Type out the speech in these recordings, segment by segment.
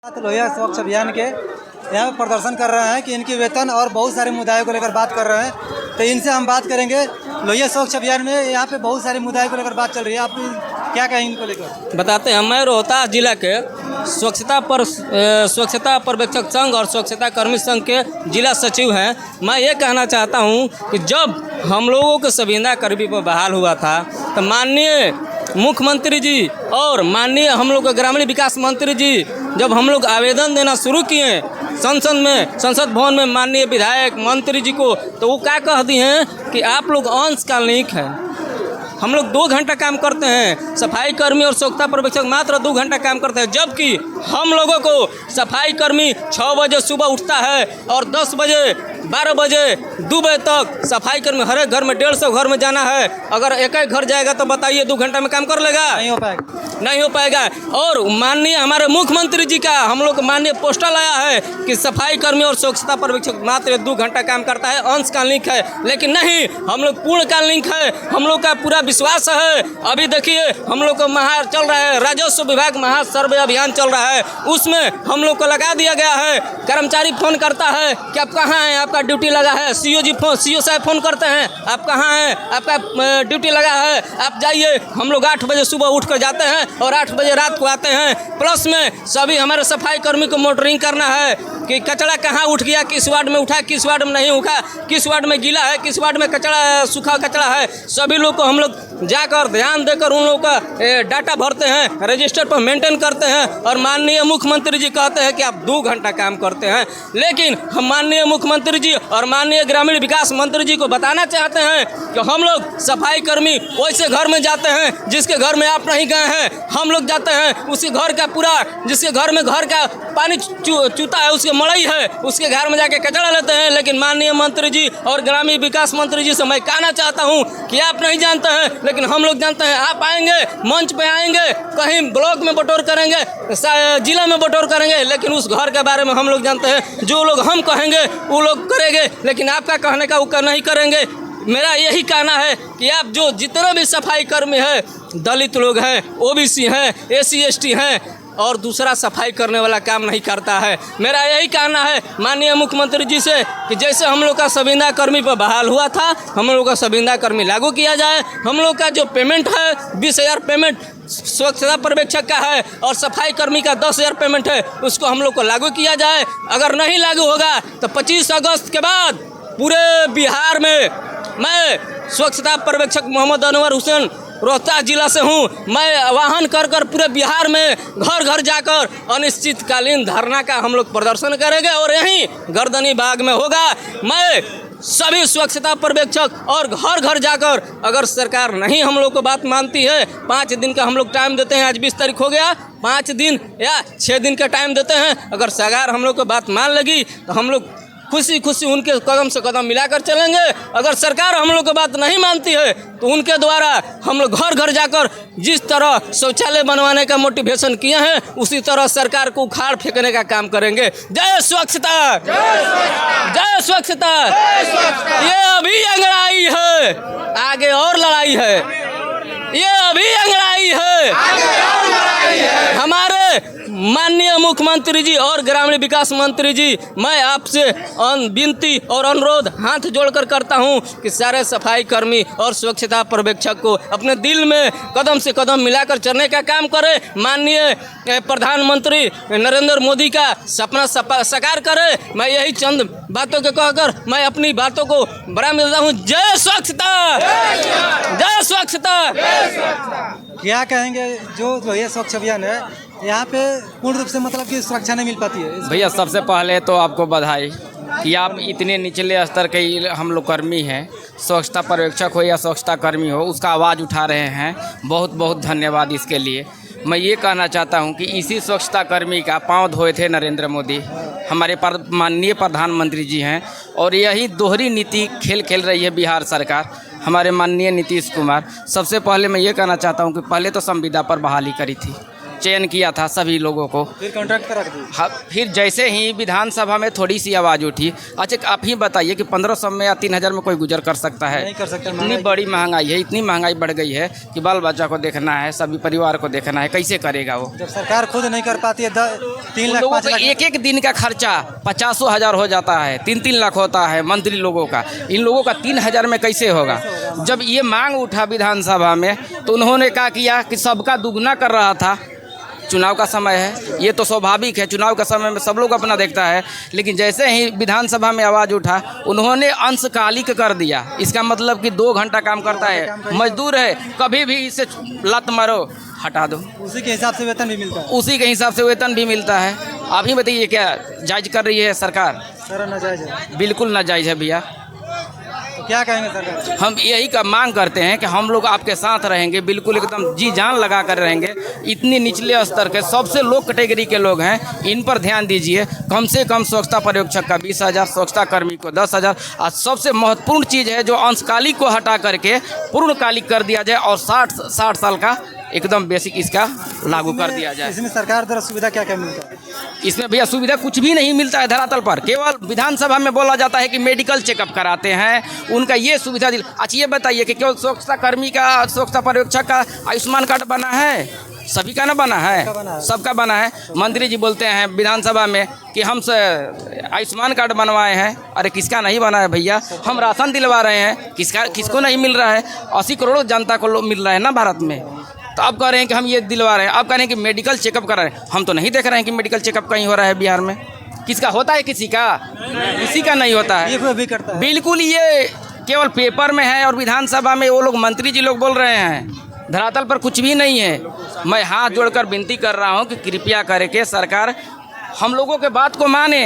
लोहिया स्वच्छ अभियान के यहाँ पे प्रदर्शन कर रहे हैं कि इनकी वेतन और बहुत सारे मुद्दों को लेकर बात कर रहे हैं। तो इनसे हम बात करेंगे। लोहिया स्वच्छ अभियान में यहाँ पे बहुत सारे मुद्दों को लेकर बात चल रही है, आप क्या कहेंगे इनको लेकर? बताते हैं। मैं रोहतास जिला के स्वच्छता पर्यवेक्षक संघ और स्वच्छता कर्मी संघ के जिला सचिव हैं। मैं ये कहना चाहता हूँ कि जब हम लोगों को संविदा कर्मी पर बहाल हुआ था तो माननीय मुख्यमंत्री जी और माननीय हम लोग के ग्रामीण विकास मंत्री जी जब हम लोग आवेदन देना शुरू किए संसद भवन में माननीय विधायक मंत्री जी को, तो वो क्या कह दिए हैं कि आप लोग अंशकालिक हैं। हम लोग 2 घंटा काम करते हैं, सफाई कर्मी और स्वच्छता पर्यवेक्षक मात्र 2 घंटा काम करते हैं, जबकि हम लोगों को सफाई कर्मी 6 बजे सुबह उठता है और 10 बजे 12 बजे 2 बजे तक सफाई कर्मी हर एक घर में 150 घर में जाना है। अगर एक घर जाएगा तो बताइए 2 घंटा में काम कर लेगा? नहीं हो पाएगा। और माननीय हमारे मुख्यमंत्री जी का हम लोग माननीय पोस्टर आया है कि सफाई कर्मी और स्वच्छता पर्यवेक्षक मात्र 2 घंटा काम करता है, अंशकालिक है। लेकिन नहीं, हम लोग पूर्णकालिक है। हम लोग का पूरा विश्वास है। अभी देखिए हम लोग को चल रहा है राजस्व विभाग महा सर्वे अभियान चल रहा है, उसमें हम लोग को लगा दिया गया है। कर्मचारी फोन करता है कि आप कहाँ हैं, आपका ड्यूटी लगा है। सीओ साहब फोन करते हैं, आप कहाँ हैं, आपका ड्यूटी लगा है, आप जाइए। हम लोग 8 बजे सुबह उठ कर जाते हैं और 8 बजे रात को आते हैं। प्लस में सभी हमारे सफाई कर्मी को मॉनिटरिंग करना है कि कचरा कहाँ उठ गया, किस वार्ड में उठा, किस वार्ड में नहीं उठा, किस वार्ड में गीला है, किस वार्ड में कचरा सूखा कचरा है। सभी लोग को हम लोग जाकर ध्यान देकर उन लोगों का डाटा भरते हैं, रजिस्टर पर मेंटेन करते हैं। और माननीय मुख्यमंत्री जी कहते हैं कि आप 2 घंटा काम करते हैं। लेकिन हम माननीय मुख्यमंत्री जी और माननीय ग्रामीण विकास मंत्री जी को बताना चाहते हैं कि हम लोग सफाई कर्मी वैसे घर में जाते हैं जिसके घर में आप नहीं गए हैं। हम लोग जाते हैं उसके घर का पूरा, जिसके घर में घर का पानी चूता है, उसके मड़ई है, उसके घर में जाके कचरा लेते हैं। लेकिन माननीय मंत्री जी और ग्रामीण विकास मंत्री जी से मैं कहना चाहता हूं कि आप नहीं जानते हैं, लेकिन हम लोग जानते हैं। आप आएंगे, मंच पे आएंगे, कहीं ब्लॉक में बटोर करेंगे, जिला में बटोर करेंगे, लेकिन उस घर के बारे में हम लोग जानते हैं। जो लोग हम कहेंगे वो लोग करेंगे, लेकिन आपका कहने का वो नहीं करेंगे। मेरा यही कहना है कि आप जो जितने भी सफाई कर्मी हैं, दलित लोग हैं, ओबीसी हैं, SC ST हैं और दूसरा सफाई करने वाला काम नहीं करता है। मेरा यही कहना है माननीय मुख्यमंत्री जी से कि जैसे हम लोग का संविदा कर्मी पर बहाल हुआ था, हम लोग का संविदा कर्मी लागू किया जाए। हम लोग का जो पेमेंट है 20,000 पेमेंट स्वच्छता पर्यवेक्षक का है और सफाई कर्मी का 10,000 पेमेंट है, उसको हम लोग को लागू किया जाए। अगर नहीं लागू होगा तो 25 अगस्त के बाद पूरे बिहार में, मैं स्वच्छता पर्यवेक्षक मोहम्मद अनवर हुसैन रोहतास जिला से हूँ, मैं आह्वान कर पूरे बिहार में घर घर जाकर अनिश्चितकालीन धरना का हम लोग प्रदर्शन करेंगे और यहीं गर्दनी बाग में होगा। मैं सभी स्वच्छता पर्यवेक्षक और घर घर जाकर, अगर सरकार नहीं हम लोग को बात मानती है, 5 दिन का हम लोग टाइम देते हैं। आज 20 तारीख हो गया, 5 दिन या 6 दिन का टाइम देते हैं। अगर सरकार हम लोग को बात मान लेगी तो हम लोग खुशी खुशी उनके कदम से कदम मिलाकर चलेंगे। अगर सरकार हम लोग की बात नहीं मानती है तो उनके द्वारा हम लोग घर घर जाकर जिस तरह शौचालय बनवाने का मोटिवेशन किए हैं, उसी तरह सरकार को उखाड़ फेंकने का काम करेंगे। जय स्वच्छता, जय स्वच्छता। ये अभी अंगड़ाई है, आगे और लड़ाई है। ये अभी अंगड़ाई है, हमारे माननीय मुख्यमंत्री जी और ग्रामीण विकास मंत्री जी, मैं आपसे विनती और अनुरोध हाथ जोड़कर करता हूं कि सारे सफाई कर्मी और स्वच्छता पर्यवेक्षक को अपने दिल में कदम से कदम मिलाकर चलने का काम करें। माननीय प्रधानमंत्री नरेंद्र मोदी का सपना साकार करें। मैं यही चंद बातों के कहकर मैं अपनी बातों को बड़ा मिलता हूँ। जय स्वच्छता, जय स्वच्छता। क्या कहेंगे जो लोहिया स्वच्छ अभियान है, यहाँ पे पूर्ण रूप से मतलब कि सुरक्षा नहीं मिल पाती है? भैया सबसे पहले तो आपको बधाई कि आप इतने निचले स्तर के हम लोग कर्मी हैं, स्वच्छता पर्यवेक्षक हो या स्वच्छता कर्मी हो, उसका आवाज़ उठा रहे हैं। बहुत बहुत धन्यवाद इसके लिए। मैं ये कहना चाहता हूँ कि इसी स्वच्छता कर्मी का पांव धोए थे नरेंद्र मोदी, हमारे माननीय प्रधानमंत्री जी हैं। और यही दोहरी नीति खेल रही है बिहार सरकार, हमारे माननीय नीतीश कुमार। सबसे पहले मैं ये कहना चाहता हूँ कि पहले तो संविदा पर बहाली करी थी, चयन किया था सभी लोगों को। फिर कॉन्ट्रैक्ट पर रख दी। हाँ, फिर जैसे ही विधानसभा में थोड़ी सी आवाज़ उठी, अच्छा आप ही बताइए कि 1500 में या 3000 में कोई गुजर कर सकता है? नहीं कर सकता। इतनी बड़ी महंगाई है, इतनी महंगाई बढ़ गई है कि बाल बच्चा को देखना है, सभी परिवार को देखना है, कैसे करेगा वो? जब सरकार खुद नहीं कर पाती है 3 उन लाख लोगों 5 का लाख एक एक दिन का खर्चा 50,000 हो जाता है, 3-3 लाख होता है मंत्री लोगों का। इन लोगों का 3000 में कैसे होगा? जब ये मांग उठा विधानसभा में तो उन्होंने क्या किया कि सबका दुगना कर रहा था। चुनाव का समय है, ये तो स्वाभाविक है, चुनाव का समय में सब लोग अपना देखता है। लेकिन जैसे ही विधानसभा में आवाज़ उठा, उन्होंने अंशकालिक कर दिया। इसका मतलब कि 2 घंटा काम करता है, मजदूर है, कभी भी इसे लत मारो हटा दो, उसी के हिसाब से वेतन भी मिलता है। उसी के हिसाब से वेतन भी मिलता है। आप ही बताइए क्या जायज़ कर रही है सरकार? सर नाजायज है। बिल्कुल नाजायज़ है भैया। तो क्या कहेंगे सरकार? हम यही का मांग करते हैं कि हम लोग आपके साथ रहेंगे, बिल्कुल एकदम जी जान लगा कर रहेंगे। इतने निचले स्तर के सबसे लो कैटेगरी के लोग हैं, इन पर ध्यान दीजिए। कम से कम स्वच्छता पर्यवेक्षक का 20,000, स्वच्छता कर्मी को 10,000, और सबसे महत्वपूर्ण चीज़ है जो अंशकालिक को हटा करके पूर्णकालिक कर दिया जाए और 60 साल का एकदम बेसिक इसका लागू कर दिया जाए। इसमें सरकार द्वारा सुविधा क्या क्या मिलता है? इसमें भैया सुविधा कुछ भी नहीं मिलता है धरातल पर। केवल विधानसभा में बोला जाता है कि मेडिकल चेकअप कराते हैं, उनका ये सुविधा दिल। अच्छा ये बताइए कि केवल स्वच्छता कर्मी का, स्वच्छता पर्यवेक्षक का आयुष्मान कार्ड बना है? सभी का ना बना है, सबका बना है। मंत्री जी बोलते हैं विधानसभा में कि हम आयुष्मान कार्ड बनवाए हैं। अरे किसका नहीं बना है भैया? हम राशन दिलवा रहे हैं, किसको नहीं मिल रहा है? 80 करोड़ जनता को मिल रहा है ना भारत में। तो अब कह रहे हैं कि हम ये दिलवा रहे हैं, अब कह रहे हैं कि मेडिकल चेकअप करा रहे हैं। हम तो नहीं देख रहे हैं कि मेडिकल चेकअप कहीं हो रहा है बिहार में। किसका होता है? किसी का नहीं होता है। ये भी करता है। बिल्कुल, ये केवल पेपर में है और विधानसभा में वो लोग मंत्री जी लोग बोल रहे हैं, धरातल पर कुछ भी नहीं है। मैं हाथ जोड़कर विनती कर रहा हूँ कि कृपया करके सरकार हम लोगों के बात को माने,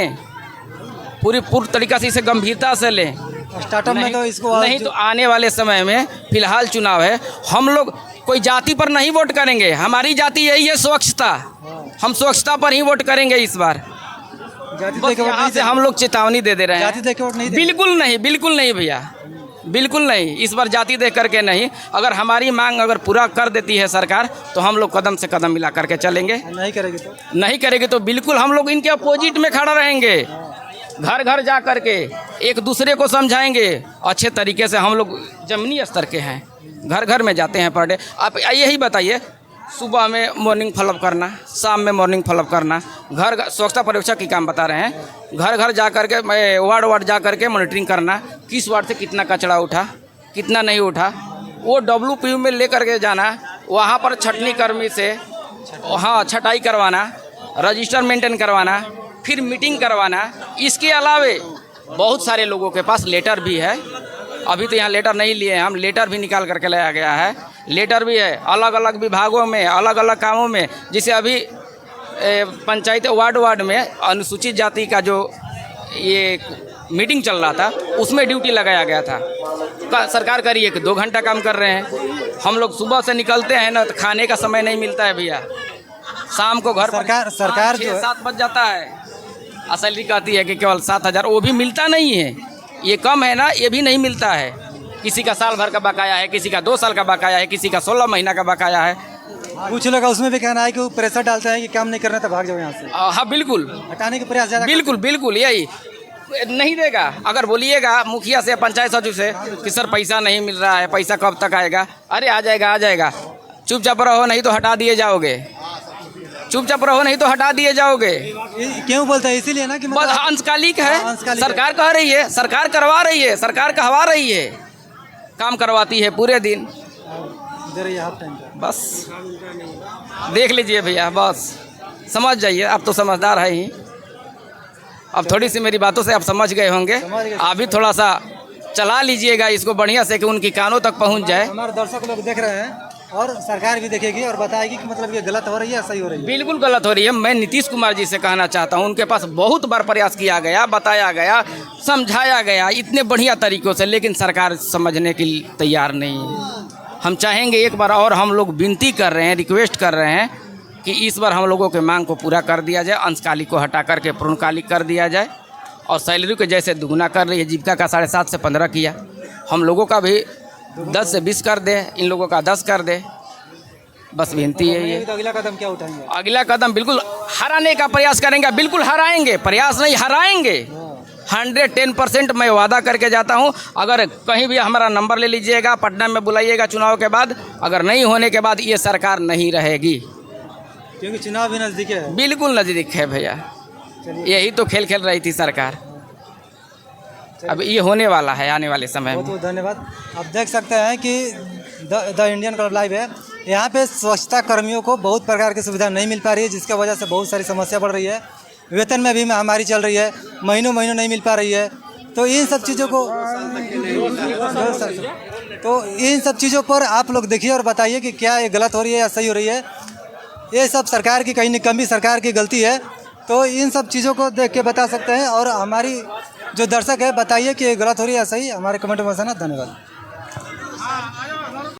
पूरी तरीक़ा से इसे गंभीरता से लें। स्टार्टअप में तो इसको नहीं तो आने वाले समय में फिलहाल चुनाव है, हम लोग कोई जाति पर नहीं वोट करेंगे। हमारी जाति यही है स्वच्छता, हम स्वच्छता पर ही वोट करेंगे इस बार। बस यहाँ से हम लोग चेतावनी दे रहे हैं। जाति देख के वोट नहीं? बिल्कुल नहीं भैया, बिल्कुल नहीं। इस बार जाति देख करके नहीं। अगर हमारी मांग अगर पूरा कर देती है सरकार तो हम लोग कदम से कदम मिला करके चलेंगे। नहीं करेगी तो बिल्कुल हम लोग इनके अपोजिट में खड़ा रहेंगे। घर घर जा करके एक दूसरे को समझाएंगे अच्छे तरीके से। हम लोग जमीनी स्तर के हैं, घर घर में जाते हैं पर डे। आप यही बताइए, सुबह में मॉर्निंग फॉलोअप करना, शाम में मॉर्निंग फॉलोअप करना, घर स्वच्छता पर्यवेक्षक की काम बता रहे हैं। घर घर जा करके वार्ड जा करके मॉनिटरिंग करना, किस वार्ड से कितना कचरा उठा, कितना नहीं उठा, वो WPU में ले करके जाना, वहाँ पर छटनी कर्मी से हाँ छटाई करवाना, रजिस्टर मेंटेन करवाना, फिर मीटिंग करवाना। इसके अलावे बहुत सारे लोगों के पास लेटर भी है। अभी तो यहाँ लेटर नहीं लिए हैं हम, लेटर भी निकाल करके लाया गया है। लेटर भी है अलग अलग विभागों में, अलग अलग कामों में। जैसे अभी पंचायत वार्ड में अनुसूचित जाति का जो ये मीटिंग चल रहा था, उसमें ड्यूटी लगाया गया था। सरकार कह रही है कि 2 घंटा काम कर रहे हैं। हम लोग सुबह से निकलते हैं ना तो खाने का समय नहीं मिलता है भैया। शाम को घर सरकार 6-7 बज जाता है। असली कहती है कि केवल 7,000, वो भी मिलता नहीं है। ये कम है ना, ये भी नहीं मिलता है। किसी का साल भर का बकाया है, किसी का 2 साल का बकाया है, किसी का 16 महीना का बकाया है। कुछ लोग उसमें भी कहना है कि वो प्रेशर डालते हैं कि काम नहीं करना तो भाग जाओ यहाँ से। हाँ बिल्कुल, हटाने के प्रयास ज़्यादा। बिल्कुल यही नहीं देगा। अगर बोलिएगा मुखिया से, पंचायत सचिव से कि सर पैसा नहीं मिल रहा है, पैसा कब तक आएगा? अरे आ जाएगा। चुपचाप रहो नहीं तो हटा दिए जाओगे। क्यों बोलते हैं? इसीलिए ना कि बस अंशकालिक है। सरकार कह रही है, सरकार करवा रही है, सरकार कहवा रही है, काम करवाती है पूरे दिन। बस देख लीजिए भैया, बस समझ जाइए। आप तो समझदार है ही, अब थोड़ी सी मेरी बातों से आप समझ गए होंगे। आप भी थोड़ा सा चला लीजिएगा इसको बढ़िया से कि उनकी कानों तक पहुंच जाए। हमारे दर्शक लोग देख रहे हैं और सरकार भी देखेगी और बताएगी कि मतलब ये गलत हो रही है, सही हो रही है। बिल्कुल गलत हो रही है। मैं नीतीश कुमार जी से कहना चाहता हूं, उनके पास बहुत बार प्रयास किया गया, बताया गया, समझाया गया इतने बढ़िया तरीक़ों से, लेकिन सरकार समझने के लिए तैयार नहीं है। हम चाहेंगे एक बार और, हम लोग विनती कर रहे हैं, रिक्वेस्ट कर रहे हैं कि इस बार हम लोगों के मांग को पूरा कर दिया जाए, अंशकालिक को हटा करके पूर्णकालिक कर दिया जाए और सैलरी को जैसे दुगना कर रही है, जीविका का 7.5 से 15 किया, हम लोगों का भी 10 से 20 कर दे, इन लोगों का 10 कर दे। बस विनती है ये। तो अगला कदम क्या उठाएंगे? अगला कदम बिल्कुल हराने का प्रयास करेंगे, बिल्कुल हराएंगे, प्रयास नहीं हराएंगे। 110% मैं वादा करके जाता हूं। अगर कहीं भी हमारा नंबर ले लीजिएगा, पटना में बुलाइएगा चुनाव के बाद, अगर नहीं होने के बाद ये सरकार नहीं रहेगी, क्योंकि चुनाव भी नज़दीक है। बिल्कुल नज़दीक है भैया। यही तो खेल खेल रही थी सरकार, अब ये होने वाला है आने वाले समय बहुत में। बहुत धन्यवाद। आप देख सकते हैं कि द इंडियन क्लब लाइव है, यहाँ पे स्वच्छता कर्मियों को बहुत प्रकार की सुविधा नहीं मिल पा रही है, जिसकी वजह से बहुत सारी समस्या बढ़ रही है। वेतन में भी महामारी चल रही है, महीनों महीनों नहीं मिल पा रही है। तो इन सब चीज़ों को इन सब चीज़ों पर आप लोग देखिए और बताइए कि क्या ये गलत हो रही है या सही हो रही है। ये सब सरकार की कहीं न कहीं सरकार की गलती है। तो इन सब चीज़ों को देख के बता सकते हैं, और हमारी जो दर्शक है बताइए कि ये गलत हो रही है या सही, हमारे कमेंट में बताना। धन्यवाद।